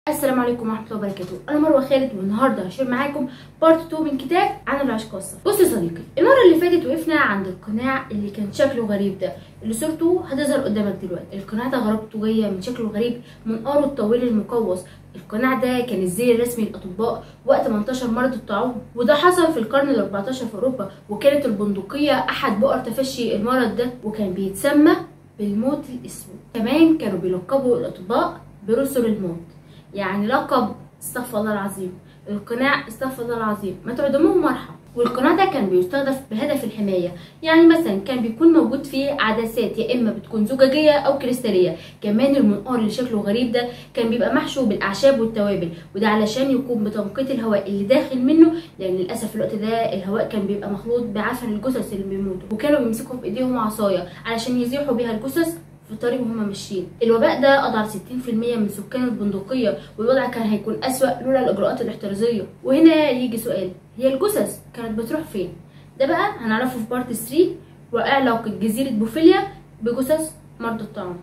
السلام عليكم ورحمه الله وبركاته. انا مروه خالد والنهارده هشير معاكم بارت 2 من كتاب عن العشقاصه. بص يا صديقي، المره اللي فاتت وقفنا عند القناع اللي كان شكله غريب ده اللي صورته هتظهر قدامك دلوقتي. القناع ده غرابته جايه من شكله غريب، منقاره الطويل المقوس. القناع ده كان الزي الرسمي للاطباء وقت ما انتشر مرض الطاعون، وده حصل في القرن ال14 في اوروبا، وكانت البندقيه احد بؤر تفشي المرض ده، وكان بيتسمى بالموت الاسود. كمان كانوا بيلقبوا الاطباء برسل الموت، يعني لقب استغفر الله العظيم. القناع استغفر الله العظيم ما تعدموه مرحب. والقناع ده كان بيستخدم بهدف الحمايه، يعني مثلا كان بيكون موجود فيه عدسات يا اما بتكون زجاجيه او كريستاليه. كمان المنقار اللي شكله غريب ده كان بيبقى محشو بالاعشاب والتوابل، وده علشان يقوم بتنقية الهواء اللي داخل منه، لان للاسف في الوقت ده الهواء كان بيبقى مخلوط بعفن الجثث اللي بيموتوا، وكانوا بيمسكوا في ايديهم عصايه علشان يزيحوا بيها الجثث في الطريق وهما ماشيين. الوباء ده قضى على 60% من سكان البندقية، والوضع كان هيكون أسوأ لولا الإجراءات الاحترازية. وهنا يجي سؤال، هي الجثث كانت بتروح فين؟ ده بقى هنعرفه في بارت 3، وإيه علاقة جزيرة بوفيليا بجثث مرضى الطاعون.